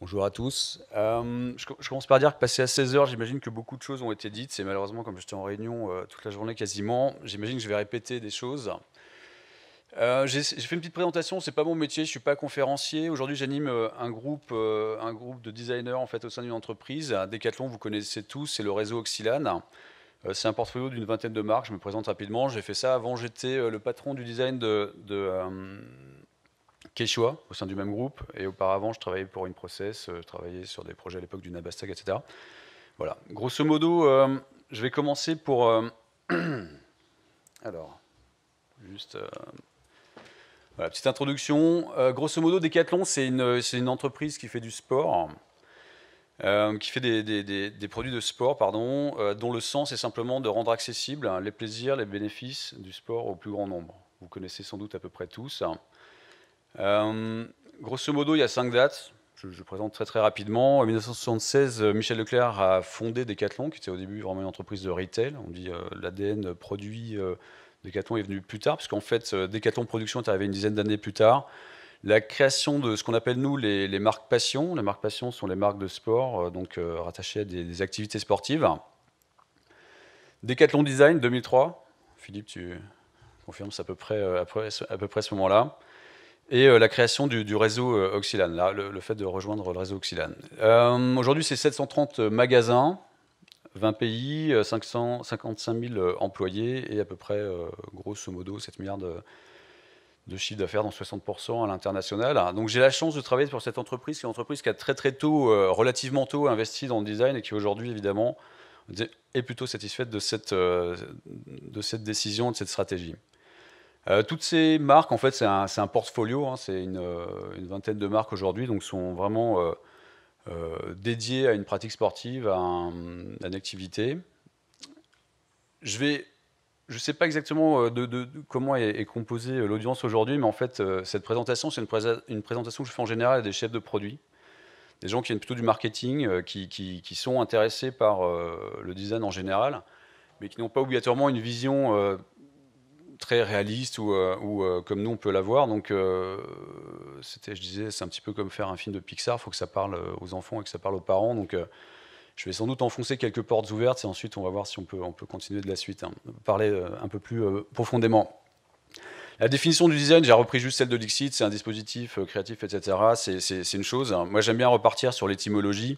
Bonjour à tous. Je commence par dire que passé à 16 heures, j'imagine que beaucoup de choses ont été dites. C'est malheureusement, comme j'étais en réunion toute la journée quasiment, j'imagine que je vais répéter des choses. J'ai fait une petite présentation, c'est pas mon métier, je suis pas conférencier. Aujourd'hui, j'anime un groupe de designers en fait au sein d'une entreprise. Decathlon, vous connaissez tous, c'est le réseau Oxylane. C'est un portfolio d'une vingtaine de marques. Je me présente rapidement. J'ai fait ça avant, j'étais le patron du design de Quechua au sein du même groupe. Et auparavant, je travaillais pour InProcess, je travaillais sur des projets à l'époque du Nabastag, etc. Voilà. Grosso modo, je vais commencer pour. Alors, juste. Voilà, petite introduction. Grosso modo, Decathlon, c'est une entreprise qui fait du sport, qui fait des produits de sport, pardon, dont le sens est simplement de rendre accessible les plaisirs, les bénéfices du sport au plus grand nombre. Vous connaissez sans doute à peu près tous. Euh, Grosso modo, il y a 5 dates. Je présente très très rapidement. En 1976, Michel Leclerc a fondé Decathlon, qui était au début vraiment une entreprise de retail. On dit l'ADN produit Decathlon est venu plus tard, parce qu'en fait, Decathlon Production est arrivé une dizaine d'années plus tard. La création de ce qu'on appelle nous les marques passion. Les marques passion sont les marques de sport, rattachées à des activités sportives. Decathlon Design 2003. Philippe, tu confirmes, c'est à peu près ce moment-là. Et la création du réseau Oxylane, là, le fait de rejoindre le réseau Oxylane. Aujourd'hui, c'est 730 magasins, 20 pays, 555 000 employés et à peu près, grosso modo, 7 milliards de chiffre d'affaires, dans 60% à l'international. Donc j'ai la chance de travailler pour cette entreprise, qui est une entreprise qui a très très tôt, relativement tôt, investi dans le design et qui aujourd'hui, évidemment, est plutôt satisfaite de cette décision, de cette stratégie. Toutes ces marques, en fait, c'est un portfolio, hein, c'est une vingtaine de marques aujourd'hui, donc sont vraiment dédiées à une pratique sportive, à une activité. Je ne sais pas exactement de comment est composée l'audience aujourd'hui, mais en fait, cette présentation, c'est une présentation que je fais en général à des chefs de produits, des gens qui viennent plutôt du marketing, qui sont intéressés par le design en général, mais qui n'ont pas obligatoirement une vision très réaliste ou comme nous on peut l'avoir. Donc je disais, c'est un petit peu comme faire un film de Pixar, il faut que ça parle aux enfants et que ça parle aux parents. Donc je vais sans doute enfoncer quelques portes ouvertes et ensuite on va voir si on peut continuer de la suite, hein, parler un peu plus profondément. La définition du design, j'ai repris juste celle de Dixit, c'est un dispositif créatif, etc. C'est une chose. Moi j'aime bien repartir sur l'étymologie.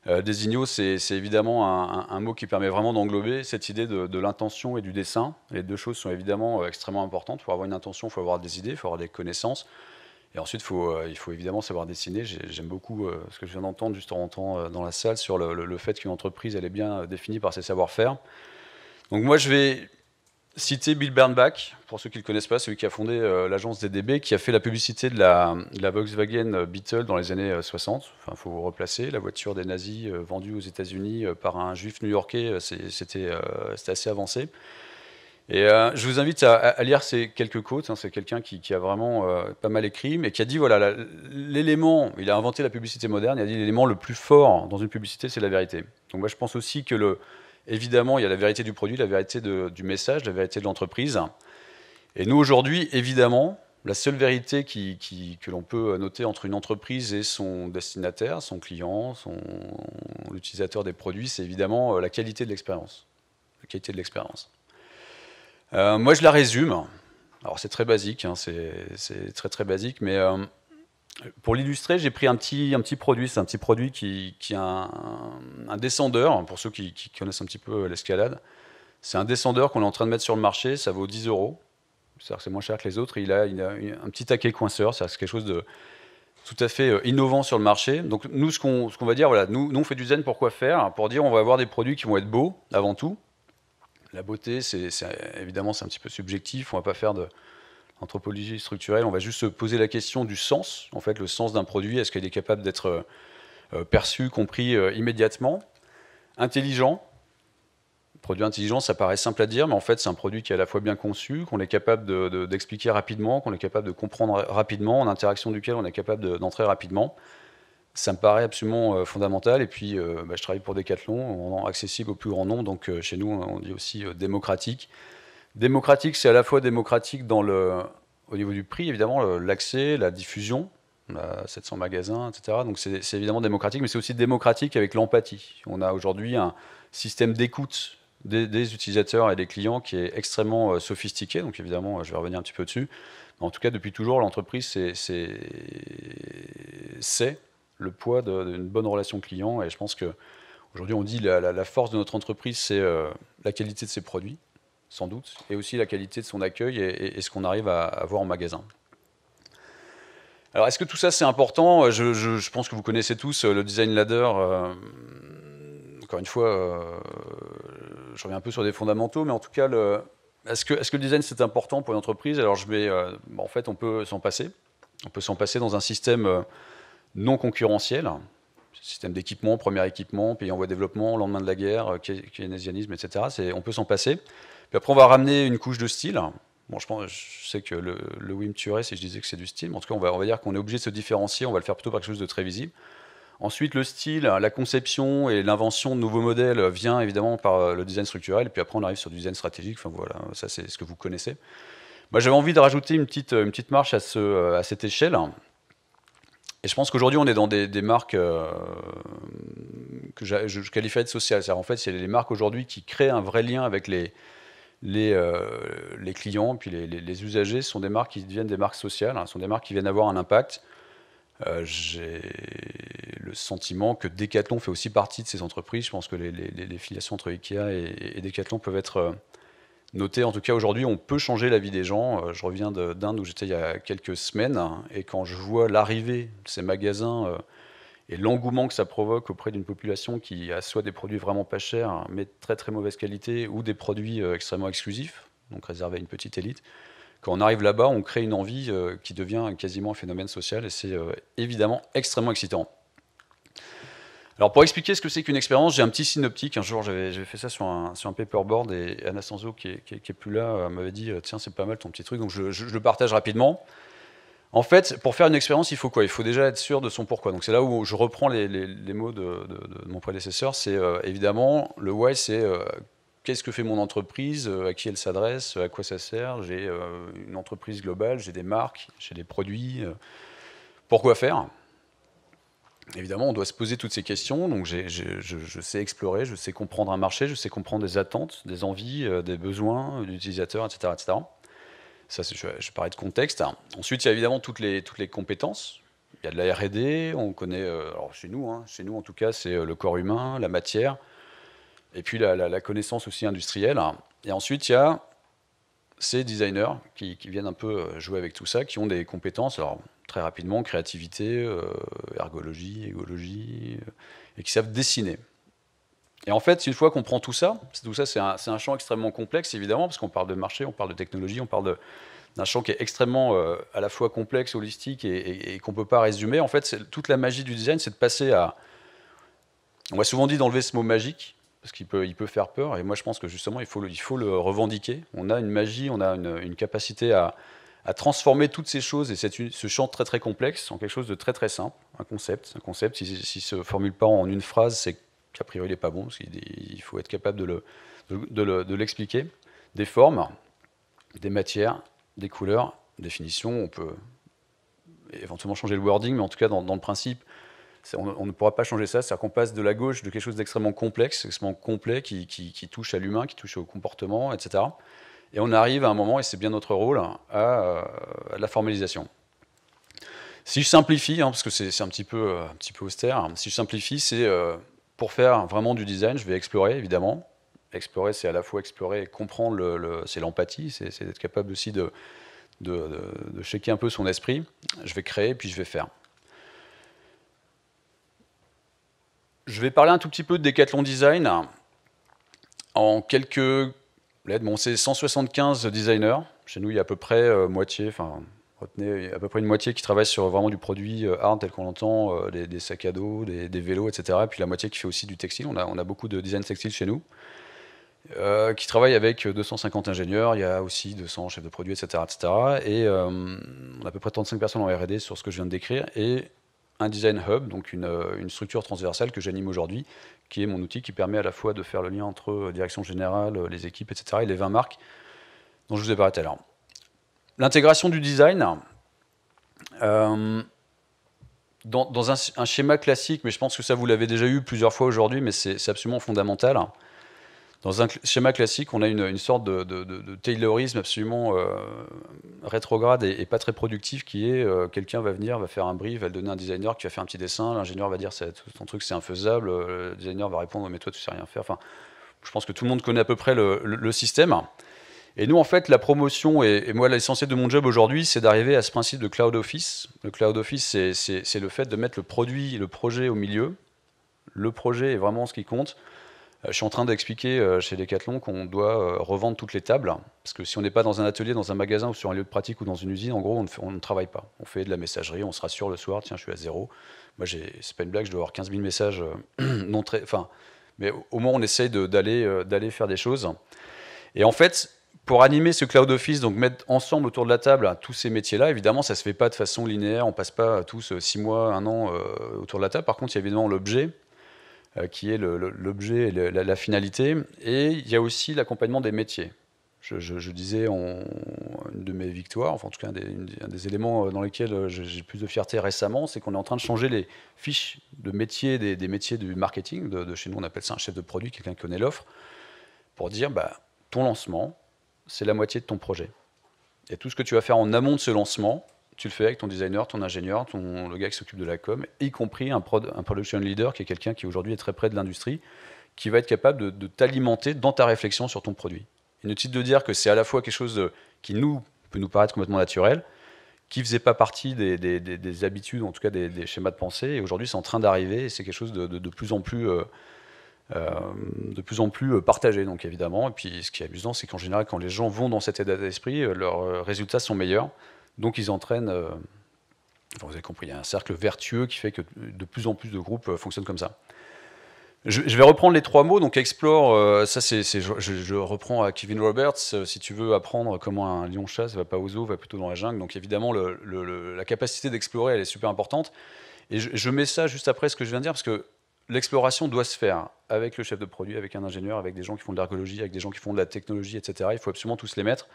Désigno, c'est évidemment un mot qui permet vraiment d'englober cette idée de l'intention et du dessin. Les deux choses sont évidemment extrêmement importantes. Pour avoir une intention, il faut avoir des idées, il faut avoir des connaissances. Et ensuite, il faut évidemment savoir dessiner. J'aime beaucoup ce que je viens d'entendre juste en rentrant dans la salle sur le fait qu'une entreprise, elle est bien définie par ses savoir-faire. Donc moi, je vais citer Bill Bernbach, pour ceux qui ne le connaissent pas, celui qui a fondé l'agence DDB, qui a fait la publicité de la Volkswagen Beetle dans les années 60. Enfin, il faut vous replacer, la voiture des nazis vendue aux États-Unis par un juif new-yorkais, c'était assez avancé. Et je vous invite à lire ces quelques quotes. Hein. C'est quelqu'un qui a vraiment pas mal écrit, mais qui a dit voilà, l'élément, il a inventé la publicité moderne, il a dit l'élément le plus fort dans une publicité, c'est la vérité. Donc moi je pense aussi que évidemment, il y a la vérité du produit, la vérité du message, la vérité de l'entreprise. Et nous aujourd'hui, évidemment, la seule vérité que l'on peut noter entre une entreprise et son destinataire, son client, l'utilisateur des produits, c'est évidemment la qualité de l'expérience. La qualité de l'expérience. Moi, je la résume. Alors, c'est très basique, hein, c'est très très basique, mais pour l'illustrer, j'ai pris un petit produit. C'est un petit produit qui est un descendeur, pour ceux qui connaissent un petit peu l'escalade. C'est un descendeur qu'on est en train de mettre sur le marché, ça vaut 10 euros. C'est-à-dire que c'est moins cher que les autres. Il a un petit taquet coinceur, c'est quelque chose de tout à fait innovant sur le marché. Donc nous, ce qu'on va dire, voilà, nous on fait du zen, pourquoi faire? Pour dire on va avoir des produits qui vont être beaux, avant tout. La beauté, évidemment, c'est un petit peu subjectif. On ne va pas faire d'anthropologie structurelle. On va juste se poser la question du sens. En fait, le sens d'un produit, est-ce qu'il est capable d'être perçu, compris immédiatement? Intelligent. Produit intelligent, ça paraît simple à dire, mais en fait, c'est un produit qui est à la fois bien conçu, qu'on est capable d'expliquer rapidement, qu'on est capable de comprendre rapidement, en interaction duquel on est capable d'entrer rapidement. Ça me paraît absolument fondamental. Et puis, je travaille pour Decathlon, on rend accessible au plus grand nombre. Donc, chez nous, on dit aussi démocratique. Démocratique, c'est à la fois démocratique au niveau du prix, évidemment, l'accès, la diffusion. On a 700 magasins, etc. Donc c'est évidemment démocratique, mais c'est aussi démocratique avec l'empathie. On a aujourd'hui un système d'écoute des utilisateurs et des clients qui est extrêmement sophistiqué. Donc évidemment, je vais revenir un petit peu dessus. Mais en tout cas, depuis toujours, l'entreprise c'est le poids d'une bonne relation client. Et je pense qu'aujourd'hui, on dit la force de notre entreprise, c'est la qualité de ses produits, sans doute, et aussi la qualité de son accueil et ce qu'on arrive à avoir en magasin. Alors, est-ce que tout ça, c'est important? Je pense que vous connaissez tous le design ladder. Encore une fois, je reviens un peu sur des fondamentaux, mais en tout cas, est-ce que le design, c'est important pour une entreprise? Alors, en fait, on peut s'en passer. On peut s'en passer dans un système non concurrentiel, système d'équipement, premier équipement, pays en voie de développement, lendemain de la guerre, keynésianisme, etc. On peut s'en passer. Puis après, on va ramener une couche de style. Bon, je sais que le Wim tuerait si je disais que c'est du style, mais en tout cas, on va dire qu'on est obligé de se différencier, on va le faire plutôt par quelque chose de très visible. Ensuite, le style, la conception et l'invention de nouveaux modèles vient évidemment par le design structurel, et puis après, on arrive sur du design stratégique. Enfin voilà, ça c'est ce que vous connaissez. Moi, j'avais envie de rajouter une petite marche à cette échelle. Et je pense qu'aujourd'hui, on est dans des marques que je qualifierais de sociales. En fait, c'est les marques aujourd'hui qui créent un vrai lien avec les clients, puis les usagers. Ce sont des marques qui deviennent des marques sociales, ce sont des marques qui viennent avoir un impact. J'ai le sentiment que Decathlon fait aussi partie de ces entreprises. Je pense que les filiations entre Ikea et Decathlon peuvent être notées. En tout cas, aujourd'hui, on peut changer la vie des gens. Je reviens d'Inde où j'étais il y a quelques semaines, et quand je vois l'arrivée de ces magasins et l'engouement que ça provoque auprès d'une population qui a soit des produits vraiment pas chers, mais de très très mauvaise qualité, ou des produits extrêmement exclusifs, donc réservés à une petite élite, quand on arrive là-bas, on crée une envie qui devient quasiment un phénomène social, et c'est évidemment extrêmement excitant. Alors pour expliquer ce que c'est qu'une expérience, j'ai un petit synoptique. Un jour, j'avais fait ça sur un paperboard, et Anna Sanzo, qui est plus là, m'avait dit « Tiens, c'est pas mal ton petit truc », donc je le partage rapidement. En fait, pour faire une expérience, il faut quoi? Il faut déjà être sûr de son pourquoi. Donc c'est là où je reprends les mots de mon prédécesseur. C'est évidemment, le why, c'est qu'est-ce que fait mon entreprise, à qui elle s'adresse, à quoi ça sert. J'ai une entreprise globale, j'ai des marques, j'ai des produits. Pourquoi faire? Évidemment, on doit se poser toutes ces questions. Donc je sais explorer, je sais comprendre un marché, je sais comprendre des attentes, des envies, des besoins d'utilisateurs, etc., etc. Ça, je parlais de contexte. Ensuite, il y a évidemment toutes les compétences. Il y a de la R&D, on connaît, alors chez nous en tout cas, c'est le corps humain, la matière, et puis la connaissance aussi industrielle. Et ensuite, il y a ces designers qui viennent un peu jouer avec tout ça, qui ont des compétences, alors très rapidement, créativité, ergologie, égologie, et qui savent dessiner. Et en fait, une fois qu'on prend tout ça, c'est un champ extrêmement complexe, évidemment, parce qu'on parle de marché, on parle de technologie, on parle d'un champ qui est extrêmement à la fois complexe, holistique, et qu'on ne peut pas résumer. En fait, toute la magie du design, c'est de passer à... On m'a souvent dit d'enlever ce mot magique, parce qu'il peut faire peur, et moi je pense que justement, il faut le revendiquer. On a une magie, on a une capacité à transformer toutes ces choses et ce champ très très complexe en quelque chose de très très simple, un concept. Un concept, s'il ne se formule pas en une phrase, c'est qu'a priori il n'est pas bon, parce qu'il faut être capable de l'expliquer. Des formes, des matières, des couleurs, des finitions. On peut éventuellement changer le wording, mais en tout cas dans le principe, on ne pourra pas changer ça. C'est-à-dire qu'on passe de la gauche de quelque chose d'extrêmement complexe, extrêmement complet, qui touche à l'humain, qui touche au comportement, etc. Et on arrive à un moment, et c'est bien notre rôle, à la formalisation. Si je simplifie, parce que c'est un petit peu austère, si je simplifie, c'est pour faire vraiment du design, je vais explorer, évidemment. Explorer, c'est à la fois explorer et comprendre, c'est l'empathie, c'est être capable aussi de checker un peu son esprit. Je vais créer, puis je vais faire. Je vais parler un tout petit peu de Decathlon Design en quelques... Bon, c'est 175 designers. Chez nous, il y a à peu près moitié, retenez, à peu près une moitié qui travaille sur vraiment du produit hard tel qu'on l'entend, des sacs à dos, des vélos, etc. Et puis la moitié qui fait aussi du textile. On a beaucoup de design textile chez nous, qui travaille avec 250 ingénieurs. Il y a aussi 200 chefs de produits, etc. etc. Et on a à peu près 35 personnes en R&D sur ce que je viens de décrire. Et un design hub, donc une structure transversale que j'anime aujourd'hui, qui est mon outil qui permet à la fois de faire le lien entre direction générale, les équipes, etc., et les 20 marques dont je vous ai parlé tout à l'heure. L'intégration du design, dans un schéma classique, mais je pense que ça vous l'avez déjà eu plusieurs fois aujourd'hui, mais c'est absolument fondamental. Dans un schéma classique, on a une sorte de taylorisme absolument rétrograde et pas très productif qui est quelqu'un va venir, va faire un brief, va le donner à un designer qui va faire un petit dessin, l'ingénieur va dire ton truc c'est infaisable, le designer va répondre mais toi tu sais rien faire. Enfin, je pense que tout le monde connaît à peu près le système. Et nous, en fait, la promotion, et moi, l'essentiel de mon job aujourd'hui, c'est d'arriver à ce principe de Cloud Office. Le Cloud Office, c'est le fait de mettre le produit, le projet au milieu. Le projet est vraiment ce qui compte. Je suis en train d'expliquer chez Decathlon qu'on doit revendre toutes les tables. Parce que si on n'est pas dans un atelier, dans un magasin ou sur un lieu de pratique ou dans une usine, en gros, on ne travaille pas. On fait de la messagerie, on se rassure le soir, tiens, je suis à zéro. Moi, c'est pas une blague, je dois avoir 15 000 messages non très... Enfin, mais au moins, on essaye d'aller faire des choses. Et en fait, pour animer ce Cloud Office, donc mettre ensemble autour de la table tous ces métiers-là, évidemment, ça ne se fait pas de façon linéaire, on ne passe pas tous 6 mois, 1 an autour de la table. Par contre, il y a évidemment l'objet, qui est l'objet et la finalité, et il y a aussi l'accompagnement des métiers. Je disais, une de mes victoires, enfin en tout cas un des éléments dans lesquels j'ai plus de fierté récemment, c'est qu'on est en train de changer les fiches de métiers, des métiers du marketing, de chez nous on appelle ça un chef de produit, quelqu'un qui connaît l'offre, pour dire, ton lancement, c'est la moitié de ton projet. Et tout ce que tu vas faire en amont de ce lancement, tu le fais avec ton designer, ton ingénieur, le gars qui s'occupe de la com, y compris un production leader qui est quelqu'un qui aujourd'hui est très près de l'industrie, qui va être capable de t'alimenter dans ta réflexion sur ton produit. Inutile de dire que c'est à la fois quelque chose qui peut nous paraître complètement naturel, qui ne faisait pas partie des habitudes, en tout cas des schémas de pensée, et aujourd'hui c'est en train d'arriver, et c'est quelque chose de plus en plus... partagé, donc évidemment. Et puis ce qui est amusant, c'est qu'en général, quand les gens vont dans cet état d'esprit, leurs résultats sont meilleurs. Donc ils entraînent, vous avez compris, il y a un cercle vertueux qui fait que de plus en plus de groupes fonctionnent comme ça. Je vais reprendre les 3 mots, donc explore, ça je reprends à Kevin Roberts, si tu veux apprendre comment un lion chasse, va pas au zoo, va plutôt dans la jungle. Donc évidemment, la capacité d'explorer, elle est super importante. Et je mets ça juste après ce que je viens de dire, parce que l'exploration doit se faire avec le chef de produit, avec un ingénieur, avec des gens qui font de l'ergologie, avec des gens qui font de la technologie, etc. Il faut absolument tous les mettre.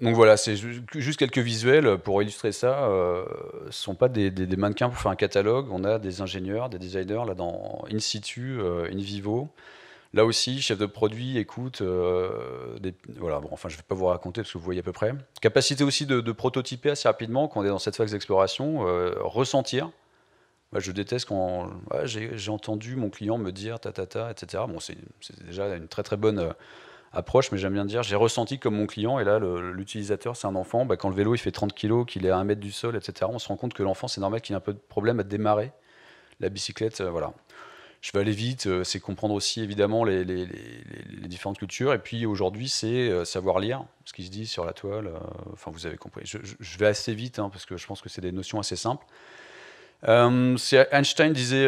Donc voilà, c'est juste quelques visuels pour illustrer ça. Ce ne sont pas des mannequins pour faire un catalogue. On a des ingénieurs, des designers là dans in situ, in vivo. Là aussi, chef de produit, écoute, voilà. Bon, enfin, je ne vais pas vous raconter parce que vous voyez à peu près. Capacité aussi de prototyper assez rapidement quand on est dans cette phase d'exploration, ressentir. Moi, je déteste quand j'ai entendu mon client me dire etc. Bon, c'est déjà une très très bonne approche, mais j'aime bien dire j'ai ressenti comme mon client, et là, l'utilisateur, c'est un enfant. Quand le vélo il fait 30 kg, qu'il est à 1 mètre du sol, etc., on se rend compte que l'enfant, c'est normal qu'il ait un peu de problème à démarrer. La bicyclette, voilà. Je vais aller vite, c'est comprendre aussi évidemment les différentes cultures, et puis aujourd'hui, c'est savoir lire ce qui se dit sur la toile. Enfin, vous avez compris. Je vais assez vite, parce que je pense que c'est des notions assez simples. Einstein disait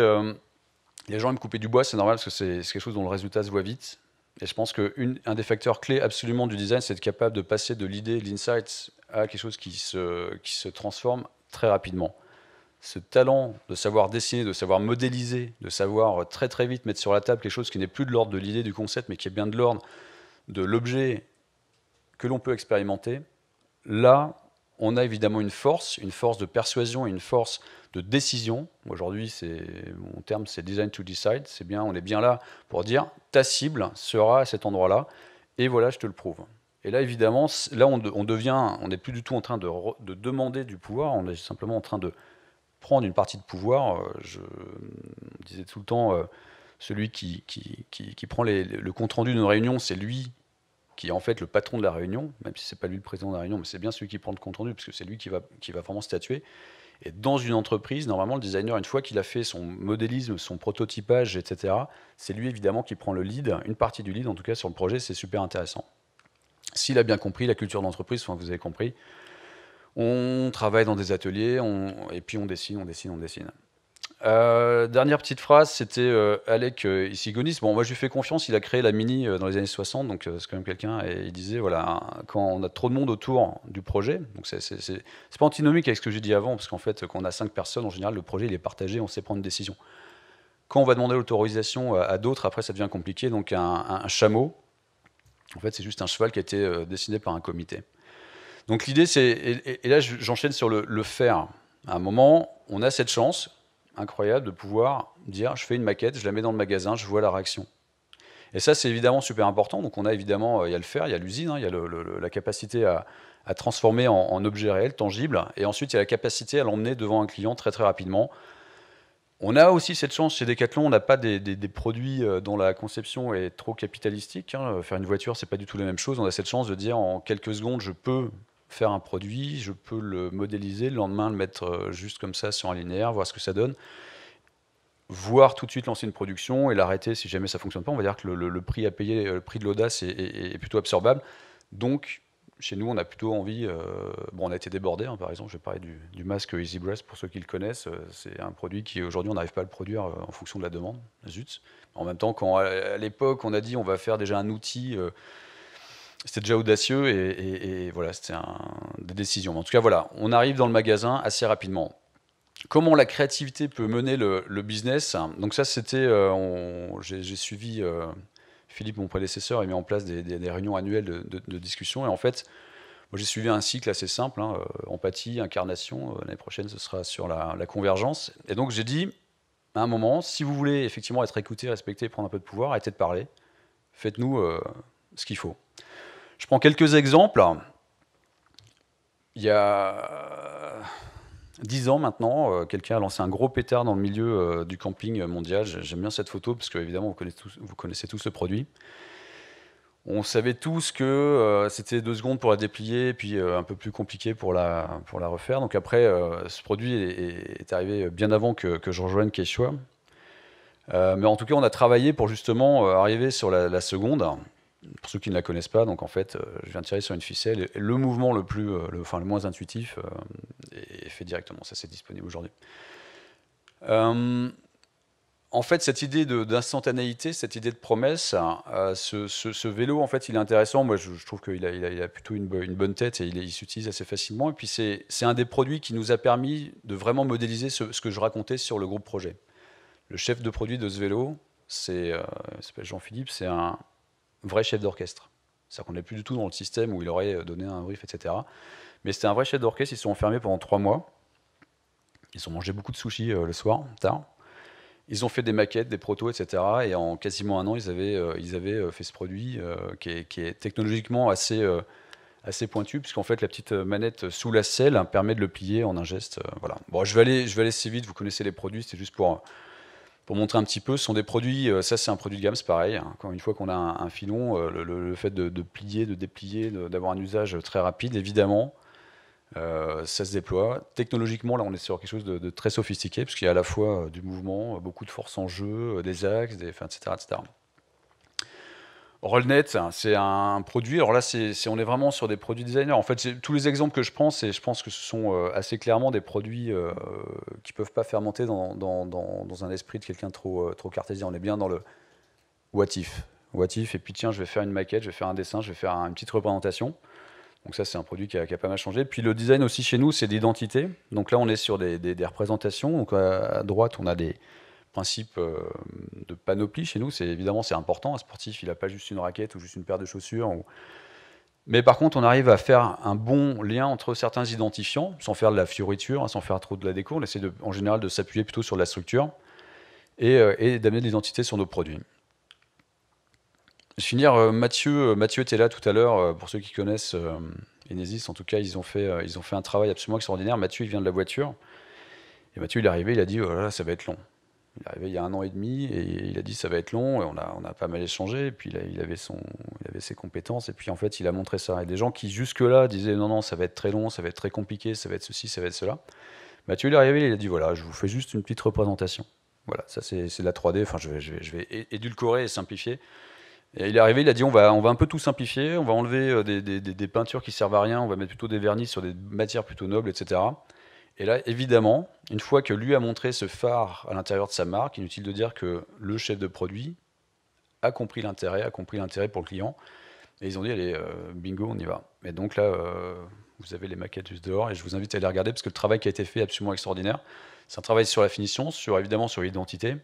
les gens aiment couper du bois, c'est normal parce que c'est quelque chose dont le résultat se voit vite. Et je pense qu'un des facteurs clés absolument du design, c'est être capable de passer de l'idée, de l'insight, à quelque chose qui se transforme très rapidement. Ce talent de savoir dessiner, de savoir modéliser, de savoir très très vite mettre sur la table quelque chose qui n'est plus de l'ordre de l'idée, du concept, mais qui est bien de l'ordre de l'objet que l'on peut expérimenter, là, on a évidemment une force de persuasion et une force de décision. Aujourd'hui, mon terme, c'est design to decide. C'est bien, on est bien là pour dire ta cible sera à cet endroit-là, et voilà, je te le prouve. Et là, évidemment, là, on n'est plus du tout en train de demander du pouvoir, on est simplement en train de prendre une partie de pouvoir. Je disais tout le temps, celui qui prend le compte-rendu d'une réunion, c'est lui qui est en fait le patron de la réunion, même si c'est pas lui le président de la réunion, mais c'est bien celui qui prend le compte-rendu, parce que c'est lui qui va vraiment statuer. Et dans une entreprise, normalement, le designer, une fois qu'il a fait son modélisme, son prototypage, etc., c'est lui évidemment qui prend le lead, une partie du lead, en tout cas sur le projet, c'est super intéressant. S'il a bien compris la culture d'entreprise, enfin, vous avez compris, on travaille dans des ateliers, et puis on dessine. Dernière petite phrase, c'était Alec Issigonis. Bon, moi je lui fais confiance, il a créé la Mini dans les années 60, donc c'est quand même quelqu'un, et il disait, voilà, quand on a trop de monde autour du projet, donc c'est pas antinomique avec ce que j'ai dit avant, parce qu'en fait, quand on a 5 personnes, en général, le projet il est partagé, on sait prendre une décision. Quand on va demander l'autorisation à d'autres, après ça devient compliqué, donc un chameau, en fait c'est juste un cheval qui a été dessiné par un comité. Donc l'idée c'est, et là j'enchaîne sur le faire. À un moment, on a cette chance incroyable de pouvoir dire, je fais une maquette, je la mets dans le magasin, je vois la réaction. Et ça, c'est évidemment super important. Donc on a évidemment, il y a le fer, il y a l'usine, hein, il y a la capacité à transformer en objet réel, tangible. Et ensuite, il y a la capacité à l'emmener devant un client très très rapidement. On a aussi cette chance chez Decathlon, on n'a pas des produits dont la conception est trop capitalistique, hein. Faire une voiture, c'est pas du tout la même chose. On a cette chance de dire en quelques secondes, je peux faire un produit, je peux le modéliser, le lendemain le mettre juste comme ça sur un linéaire, voir ce que ça donne, voire tout de suite lancer une production et l'arrêter si jamais ça fonctionne pas. On va dire que le prix à payer, le prix de l'audace est plutôt absorbable. Donc, chez nous, on a plutôt envie. Bon, on a été débordé, hein, par exemple. Je vais parler du masque Easy Breath pour ceux qui le connaissent. C'est un produit qui aujourd'hui on n'arrive pas à le produire en fonction de la demande. Zut. En même temps, quand à l'époque on a dit on va faire déjà un outil, c'était déjà audacieux et voilà, c'était des décisions. En tout cas, voilà, on arrive dans le magasin assez rapidement. Comment la créativité peut mener le business? Donc ça, c'était, j'ai suivi Philippe, mon prédécesseur, a mis en place des réunions annuelles de discussion. Et en fait, moi, j'ai suivi un cycle assez simple, hein, empathie, incarnation. L'année prochaine, ce sera sur la convergence. Et donc, j'ai dit, à un moment, si vous voulez effectivement être écouté, respecté, prendre un peu de pouvoir, arrêtez de parler. Faites-nous ce qu'il faut. Je prends quelques exemples. Il y a 10 ans maintenant, quelqu'un a lancé un gros pétard dans le milieu du camping mondial. J'aime bien cette photo parce que, évidemment, vous connaissez tous le produit. On savait tous que c'était 2 secondes pour la déplier, puis un peu plus compliqué pour la refaire. Donc après, ce produit est arrivé bien avant que je rejoigne Quechua. Mais en tout cas, on a travaillé pour justement arriver sur la seconde. Pour ceux qui ne la connaissent pas, donc en fait, je viens de tirer sur une ficelle. Et le mouvement le moins intuitif est fait directement. Ça, c'est disponible aujourd'hui. En fait, cette idée d'instantanéité, cette idée de promesse, ce vélo, en fait, il est intéressant. Moi, je trouve qu'il a plutôt une bonne tête et il s'utilise assez facilement. Et puis, c'est un des produits qui nous a permis de vraiment modéliser ce que je racontais sur le groupe projet. Le chef de produit de ce vélo, il s'appelle Jean-Philippe, c'est un vrai chef d'orchestre. C'est-à-dire qu'on n'est plus du tout dans le système où il aurait donné un brief, etc. Mais c'était un vrai chef d'orchestre. Ils se sont enfermés pendant 3 mois. Ils ont mangé beaucoup de sushis le soir, tard. Ils ont fait des maquettes, des protos, etc. Et en quasiment un an, ils avaient fait ce produit qui est technologiquement assez pointu, puisqu'en fait, la petite manette sous la selle permet de le plier en un geste. Voilà. Bon, je vais aller assez vite. Vous connaissez les produits. C'est juste pour montrer un petit peu. Ce sont des produits. Ça, c'est un produit de gamme, c'est pareil. Encore une fois qu'on a un filon, le fait de plier, de déplier, d'avoir un usage très rapide, évidemment. Ça se déploie. Technologiquement, là, on est sur quelque chose de très sophistiqué, parce qu'il y a à la fois du mouvement, beaucoup de force en jeu, des axes, etc., etc. Rollnet, c'est un produit. Alors là, on est vraiment sur des produits designers. En fait, tous les exemples que je prends, je pense que ce sont assez clairement des produits qui ne peuvent pas faire monter dans un esprit de quelqu'un trop cartésien. On est bien dans le what if. What if, et puis tiens, je vais faire une maquette, je vais faire un dessin, je vais faire une petite représentation. Donc ça, c'est un produit qui a pas mal changé. Puis le design aussi chez nous, c'est d'identité. Donc là, on est sur des représentations. Donc à droite, on a des principes de panoplie chez nous. Évidemment, c'est important. Un sportif, il n'a pas juste une raquette ou juste une paire de chaussures. Mais par contre, on arrive à faire un bon lien entre certains identifiants, sans faire de la fioriture, sans faire trop de la déco. On essaie en général de s'appuyer plutôt sur la structure et d'amener de l'identité sur nos produits. Je vais finir, Mathieu était là tout à l'heure, pour ceux qui connaissent Enesis, en tout cas, ils ont fait un travail absolument extraordinaire. Mathieu, il vient de la voiture, et Mathieu, il est arrivé, il a dit, oh là là, ça va être long. Il est arrivé il y a 1 an et demi, et il a dit, ça va être long, et on a pas mal échangé, et puis il avait ses compétences, et puis en fait, il a montré ça. Et des gens qui, jusque-là, disaient, non, non, ça va être très long, ça va être très compliqué, ça va être ceci, ça va être cela. Mathieu, il est arrivé, il a dit, voilà, je vous fais juste une petite représentation. Voilà, ça c'est de la 3D, enfin, je vais édulcorer et simplifier. Et il est arrivé, il a dit on va un peu tout simplifier, on va enlever des peintures qui servent à rien, on va mettre plutôt des vernis sur des matières plutôt nobles, etc. Et là, évidemment, une fois que lui a montré ce phare à l'intérieur de sa marque, inutile de dire que le chef de produit a compris l'intérêt pour le client. Et ils ont dit allez, bingo, on y va. Et donc là, vous avez les maquettes juste dehors, et je vous invite à les regarder parce que le travail qui a été fait est absolument extraordinaire. C'est un travail sur la finition, évidemment sur l'identité.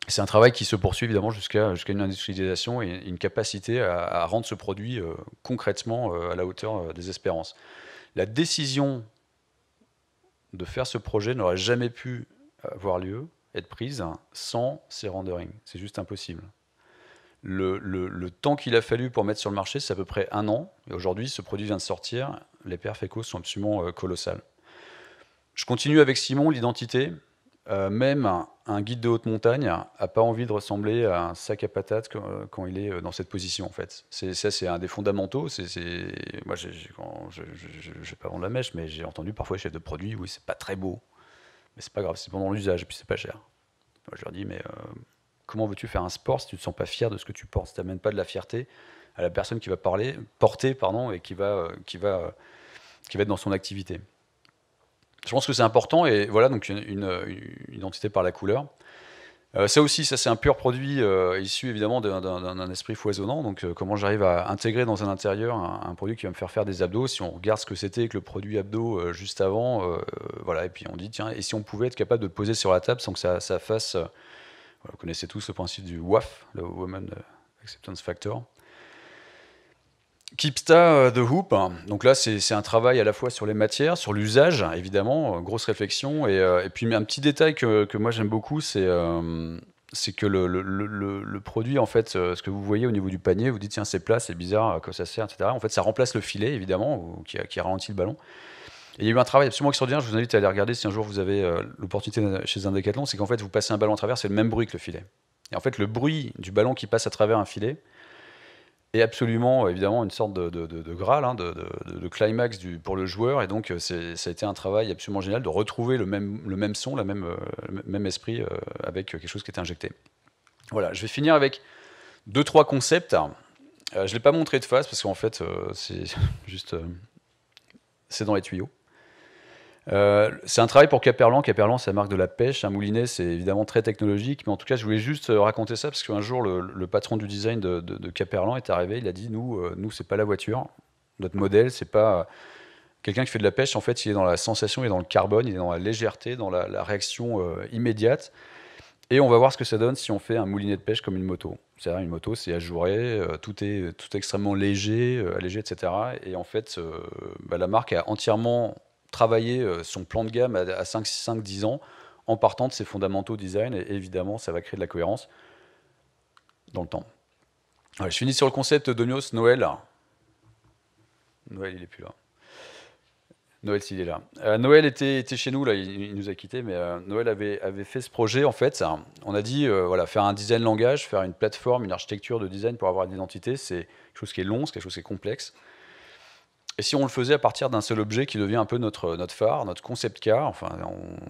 C'est un travail qui se poursuit évidemment jusqu'à une industrialisation et une capacité à rendre ce produit concrètement à la hauteur des espérances. La décision de faire ce projet n'aurait jamais pu avoir lieu, être prise, sans ces renderings. C'est juste impossible. Le temps qu'il a fallu pour mettre sur le marché, c'est à peu près 1 an. Et aujourd'hui, ce produit vient de sortir. Les perfs échos sont absolument colossales. Je continue avec Simon, l'identité. Même un guide de haute montagne n'a pas envie de ressembler à un sac à patates quand il est dans cette position, en fait. Ça, c'est un des fondamentaux. Moi, je vais pas vendre la mèche, mais j'ai entendu parfois les chefs de produits, oui, c'est pas très beau, mais c'est pas grave, c'est pendant l'usage, et puis c'est pas cher. Moi, je leur dis, mais comment veux-tu faire un sport si tu ne te sens pas fier de ce que tu portes? Si tu n'amènes pas de la fierté à la personne qui va porter, et qui va être dans son activité. Je pense que c'est important, et voilà, donc une identité par la couleur. Ça aussi, ça c'est un pur produit issu évidemment d'un esprit foisonnant. Donc comment j'arrive à intégrer dans un intérieur un produit qui va me faire des abdos. Si on regarde ce que c'était que le produit abdos juste avant, voilà, et puis on dit tiens, et si on pouvait être capable de le poser sur la table sans que ça fasse, vous connaissez tous le principe du WAF, le Woman Acceptance Factor. Kipsta The Hoop, donc là c'est un travail à la fois sur les matières, sur l'usage évidemment, grosse réflexion, et puis un petit détail que moi j'aime beaucoup, c'est que le produit, en fait, ce que vous voyez au niveau du panier, vous dites tiens c'est plat, c'est bizarre, à quoi ça sert, etc. En fait ça remplace le filet évidemment, qui ralentit le ballon. Et il y a eu un travail absolument extraordinaire, je vous invite à aller regarder si un jour vous avez l'opportunité chez un Decathlon, c'est qu'en fait vous passez un ballon à travers, c'est le même bruit que le filet. Et en fait le bruit du ballon qui passe à travers un filet, et absolument, évidemment, une sorte de graal, de climax pour le joueur. Et donc, ça a été un travail absolument génial de retrouver le même son, le même esprit avec quelque chose qui était injecté. Voilà, je vais finir avec 2-3 concepts. Je ne l'ai pas montré de face parce qu'en fait, c'est juste... c'est dans les tuyaux. C'est un travail pour Caperlan. Caperlan, c'est la marque de la pêche. Un moulinet, c'est évidemment très technologique. Mais en tout cas, je voulais juste raconter ça parce qu'un jour, le patron du design de Caperlan est arrivé. Il a dit nous, c'est pas la voiture. Notre modèle, c'est pas quelqu'un qui fait de la pêche. En fait, il est dans la sensation, il est dans le carbone, il est dans la légèreté, dans la réaction immédiate. Et on va voir ce que ça donne si on fait un moulinet de pêche comme une moto. C'est-à-dire une moto, c'est ajouré, tout est extrêmement léger, allégé, etc. Et en fait, la marque a entièrement travailler son plan de gamme à 5-10 ans en partant de ses fondamentaux design, et évidemment ça va créer de la cohérence dans le temps. Ouais, je finis sur le concept d'Onios. Noël, il est plus là. Noël, s'il est là. Noël était chez nous, là, il nous a quittés, mais Noël avait fait ce projet, en fait. On a dit, voilà, faire un design langage, faire une plateforme, une architecture de design pour avoir une identité, c'est quelque chose qui est long, c'est quelque chose qui est complexe. Et si on le faisait à partir d'un seul objet qui devient un peu notre phare, notre concept car, enfin,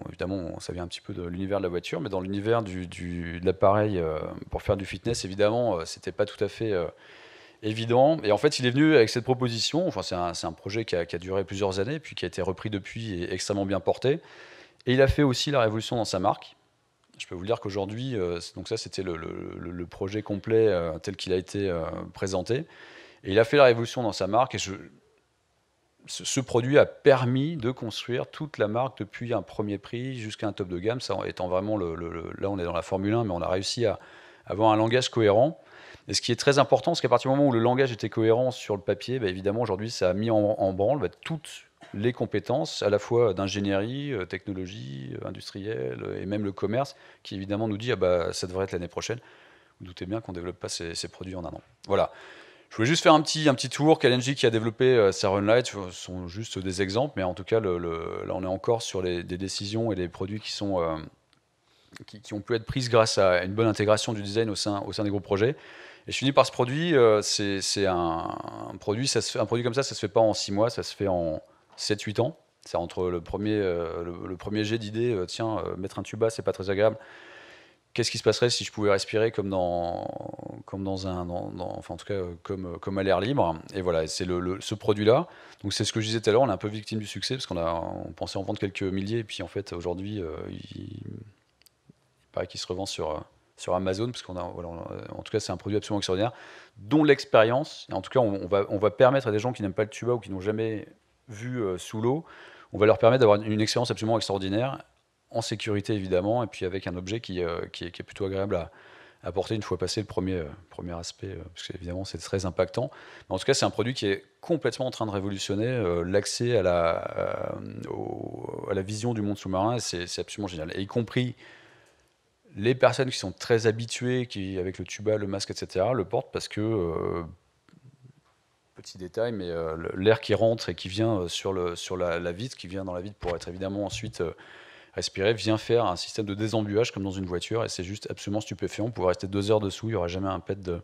évidemment, ça vient un petit peu de l'univers de la voiture, mais dans l'univers de l'appareil pour faire du fitness, évidemment, c'était pas tout à fait évident. Et en fait, il est venu avec cette proposition. Enfin, c'est un projet qui a duré plusieurs années, puis qui a été repris depuis et extrêmement bien porté. Et il a fait aussi la révolution dans sa marque. Je peux vous le dire qu'aujourd'hui, donc ça, c'était le projet complet tel qu'il a été présenté. Et il a fait la révolution dans sa marque. Et ce produit a permis de construire toute la marque depuis un premier prix jusqu'à un top de gamme, ça étant vraiment là on est dans la Formule 1, mais on a réussi à avoir un langage cohérent. Et ce qui est très important, c'est qu'à partir du moment où le langage était cohérent sur le papier, évidemment aujourd'hui ça a mis en branle toutes les compétences, à la fois d'ingénierie, technologie, industrielle, et même le commerce, qui évidemment nous dit ça devrait être l'année prochaine. Vous doutez bien qu'on ne développe pas ces produits en un an. Voilà. Je voulais juste faire un petit tour. Kalenji qui a développé sa Runlight sont juste des exemples, mais en tout cas, là on est encore sur des décisions et des produits qui ont pu être prises grâce à une bonne intégration du design au sein des gros projets. Et je finis par ce produit. C'est un produit comme ça se fait pas en 6 mois, ça se fait en 7-8 ans. C'est entre le premier jet d'idée, mettre un tuba, c'est pas très agréable. Qu'est-ce qui se passerait si je pouvais respirer comme à l'air libre? Et voilà, c'est ce produit-là. Donc c'est ce que je disais tout à l'heure, on est un peu victime du succès parce on pensait en vendre quelques milliers, et puis en fait aujourd'hui, il paraît qu'il se revend sur Amazon, parce en tout cas c'est un produit absolument extraordinaire, dont l'expérience, et en tout cas on va permettre à des gens qui n'aiment pas le tuba ou qui n'ont jamais vu sous l'eau, on va leur permettre d'avoir une expérience absolument extraordinaire, en sécurité évidemment, et puis avec un objet qui est plutôt agréable apporter une fois passé le premier aspect, parce qu'évidemment c'est très impactant. Mais en tout cas, c'est un produit qui est complètement en train de révolutionner l'accès à la vision du monde sous-marin. C'est absolument génial. Et y compris les personnes qui sont très habituées, qui avec le tuba, le masque, etc., le portent parce que, petit détail, mais l'air qui rentre et qui vient sur la vitre, qui vient dans la vitre pour être évidemment ensuite respirer, vient faire un système de désembuage comme dans une voiture, et c'est juste absolument stupéfiant. Vous pouvez rester 2 heures dessous, il n'y aura jamais un pet de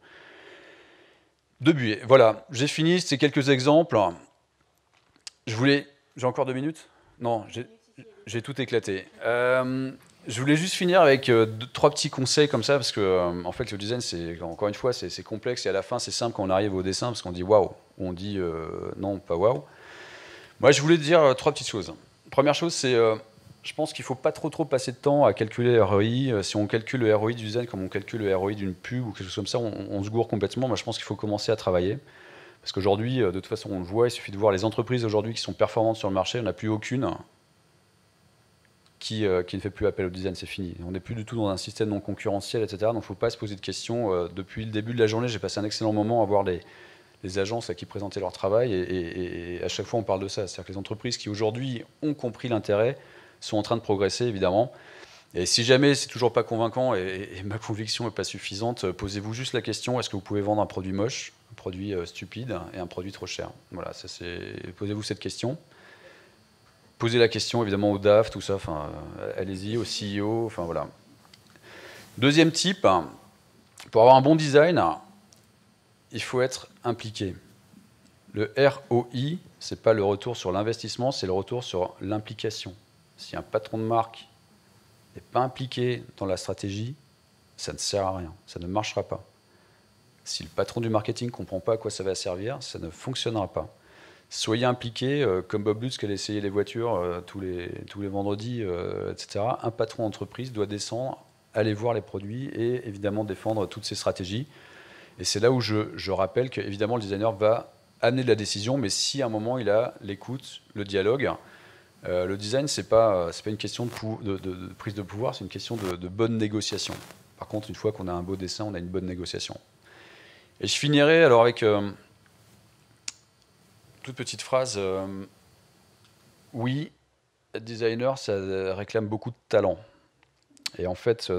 buée. Voilà, j'ai fini, c'est quelques exemples. J'ai encore 2 minutes? Non, j'ai tout éclaté. Je voulais juste finir avec 3 petits conseils comme ça, parce que en fait le design, encore une fois, c'est complexe, et à la fin c'est simple quand on arrive au dessin, parce qu'on dit waouh, ou on dit non, pas waouh. Moi je voulais dire 3 petites choses. Première chose, c'est je pense qu'il ne faut pas trop passer de temps à calculer le ROI. Si on calcule le ROI du design comme on calcule le ROI d'une pub ou quelque chose comme ça, on se gourre complètement. Moi, je pense qu'il faut commencer à travailler. Parce qu'aujourd'hui, de toute façon, on le voit, il suffit de voir les entreprises aujourd'hui qui sont performantes sur le marché. On n'a plus aucune qui ne fait plus appel au design, c'est fini. On n'est plus du tout dans un système non concurrentiel, etc. Donc il ne faut pas se poser de questions. Depuis le début de la journée, j'ai passé un excellent moment à voir les agences qui présentaient leur travail. Et à chaque fois, on parle de ça. C'est-à-dire que les entreprises qui aujourd'hui ont compris l'intérêt sont en train de progresser, évidemment. Et si jamais c'est toujours pas convaincant et ma conviction n'est pas suffisante, posez-vous juste la question, est-ce que vous pouvez vendre un produit moche, un produit stupide et un produit trop cher? Voilà, posez-vous cette question. Posez la question, évidemment, au DAF, tout ça, allez-y, au CEO, voilà. Deuxième type, pour avoir un bon design, il faut être impliqué. Le ROI, c'est pas le retour sur l'investissement, c'est le retour sur l'implication. Si un patron de marque n'est pas impliqué dans la stratégie, ça ne sert à rien, ça ne marchera pas. Si le patron du marketing ne comprend pas à quoi ça va servir, ça ne fonctionnera pas. Soyez impliqué, comme Bob Lutz qui allait essayer les voitures tous les vendredis, etc. Un patron d'entreprise doit descendre, aller voir les produits et évidemment défendre toutes ses stratégies. Et c'est là où je rappelle qu'évidemment le designer va amener de la décision, mais si à un moment il a l'écoute, le dialogue, le design, c'est pas une question de prise de pouvoir, c'est une question de bonne négociation. Par contre, une fois qu'on a un beau dessin, on a une bonne négociation. Et je finirai alors avec toute petite phrase. Oui, être designer, ça réclame beaucoup de talent. Et en fait,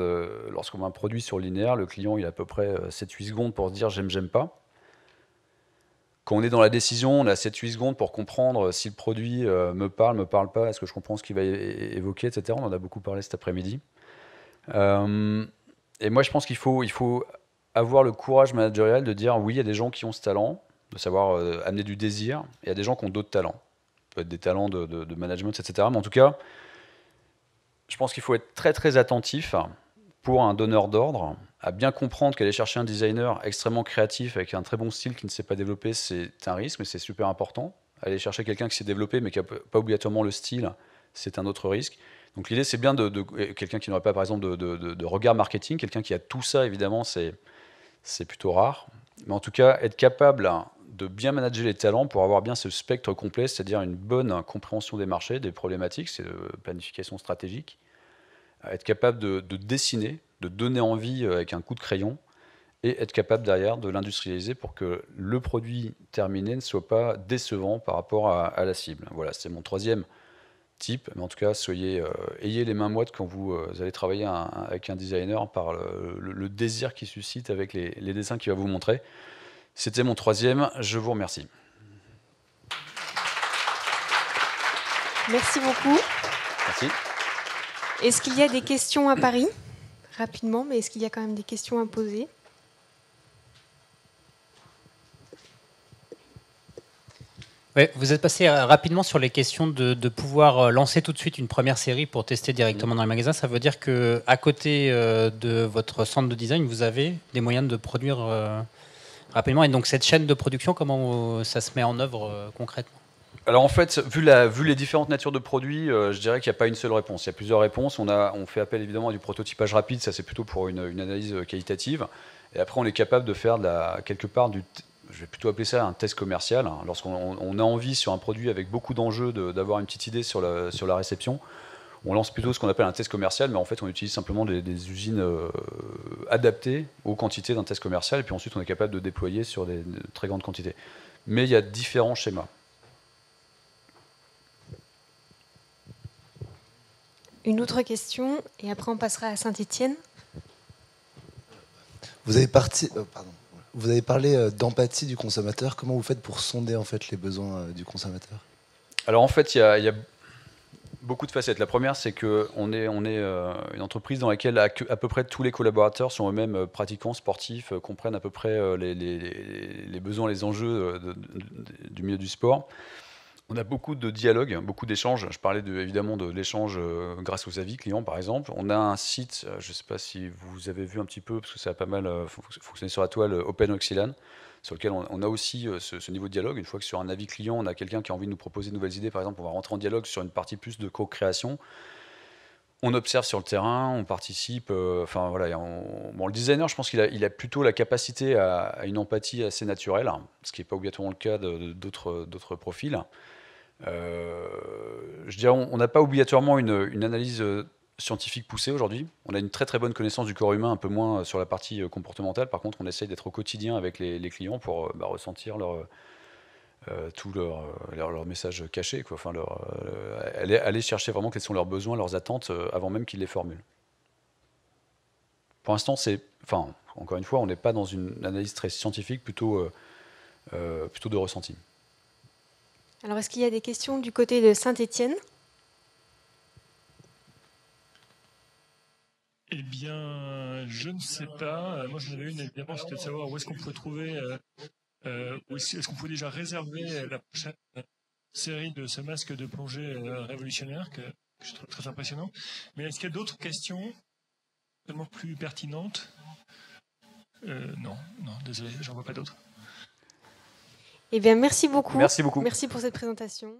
lorsqu'on met un produit sur le linéaire, le client il a à peu près 7-8 secondes pour se dire j'aime, j'aime pas. Quand on est dans la décision, on a 7-8 secondes pour comprendre si le produit me parle pas, est-ce que je comprends ce qu'il va évoquer, etc. On en a beaucoup parlé cet après-midi. Et moi, je pense qu'il faut avoir le courage managérial de dire oui, il y a des gens qui ont ce talent, de savoir amener du désir, et il y a des gens qui ont d'autres talents. Ça peut être des talents de management, etc. Mais en tout cas, je pense qu'il faut être très attentif pour un donneur d'ordre, à bien comprendre qu'aller chercher un designer extrêmement créatif avec un très bon style qui ne s'est pas développé, c'est un risque, mais c'est super important. Aller chercher quelqu'un qui s'est développé, mais qui n'a pas obligatoirement le style, c'est un autre risque. Donc l'idée, c'est bien quelqu'un qui n'aurait pas, par exemple, de regard marketing, quelqu'un qui a tout ça, évidemment, c'est plutôt rare. Mais en tout cas, être capable de bien manager les talents pour avoir bien ce spectre complet, c'est-à-dire une bonne compréhension des marchés, des problématiques, c'est planification stratégique, être capable de dessiner, de donner envie avec un coup de crayon, et être capable derrière de l'industrialiser pour que le produit terminé ne soit pas décevant par rapport à la cible. Voilà, c'est mon troisième type, mais en tout cas, ayez les mains moites quand vous allez travailler avec un designer par le désir qu'il suscite avec les dessins qu'il va vous montrer. C'était mon troisième, je vous remercie. Merci beaucoup. Merci. Est-ce qu'il y a des questions à Paris? Rapidement, mais est-ce qu'il y a quand même des questions à poser? Ouais, vous êtes passé rapidement sur les questions de pouvoir lancer tout de suite une première série pour tester directement dans les magasins. Ça veut dire qu'à côté de votre centre de design, vous avez des moyens de produire rapidement. Et donc cette chaîne de production, comment ça se met en œuvre concrètement? Alors en fait, vu les différentes natures de produits, je dirais qu'il n'y a pas une seule réponse. Il y a plusieurs réponses. On fait appel évidemment à du prototypage rapide, ça c'est plutôt pour une analyse qualitative. Et après, on est capable de faire quelque part je vais plutôt appeler ça un test commercial. Lorsqu'on a envie sur un produit avec beaucoup d'enjeux d'avoir une petite idée sur la réception, On lance plutôt ce qu'on appelle un test commercial, mais en fait, on utilise simplement des usines adaptées aux quantités d'un test commercial, et puis ensuite, on est capable de déployer sur de très grandes quantités. Mais il y a différents schémas. Une autre question, et après on passera à Saint-Étienne. Vous avez parlé d'empathie du consommateur. Comment vous faites pour sonder en fait les besoins du consommateur? Alors en fait, il y a beaucoup de facettes. La première, c'est qu'on est une entreprise dans laquelle à peu près tous les collaborateurs sont eux-mêmes pratiquants sportifs, comprennent à peu près les besoins, les enjeux du milieu du sport. On a beaucoup de dialogues, beaucoup d'échanges. Je parlais évidemment de l'échange grâce aux avis clients, par exemple. On a un site, je ne sais pas si vous avez vu un petit peu, parce que ça a pas mal fonctionné sur la toile, Open Oxylan, sur lequel on a aussi ce niveau de dialogue. Une fois que sur un avis client, on a quelqu'un qui a envie de nous proposer de nouvelles idées, par exemple, on va rentrer en dialogue sur une partie plus de co-création. On observe sur le terrain, on participe. Enfin voilà, bon, le designer, je pense qu'il a plutôt la capacité à une empathie assez naturelle, ce qui n'est pas obligatoirement le cas d'autres profils. Je dirais, on n'a pas obligatoirement une analyse scientifique poussée aujourd'hui. On a une très très bonne connaissance du corps humain, un peu moins sur la partie comportementale. Par contre, on essaye d'être au quotidien avec les clients pour ressentir tous leurs messages cachés, quoi. Enfin, aller chercher vraiment quels sont leurs besoins, leurs attentes, avant même qu'ils les formulent. Pour l'instant, encore une fois, on n'est pas dans une analyse très scientifique, plutôt de ressenti. Alors, est-ce qu'il y a des questions du côté de Saint-Étienne? Eh bien, je ne sais pas. Moi, j'en avais une, évidemment, c'était de savoir où est-ce qu'on pouvait trouver, est-ce qu'on pouvait déjà réserver la prochaine série de ce masque de plongée révolutionnaire, que je trouve très impressionnant. Mais est-ce qu'il y a d'autres questions tellement plus pertinentes? Non, désolé, j'en vois pas d'autres. Eh bien, merci beaucoup. Merci beaucoup. Merci pour cette présentation.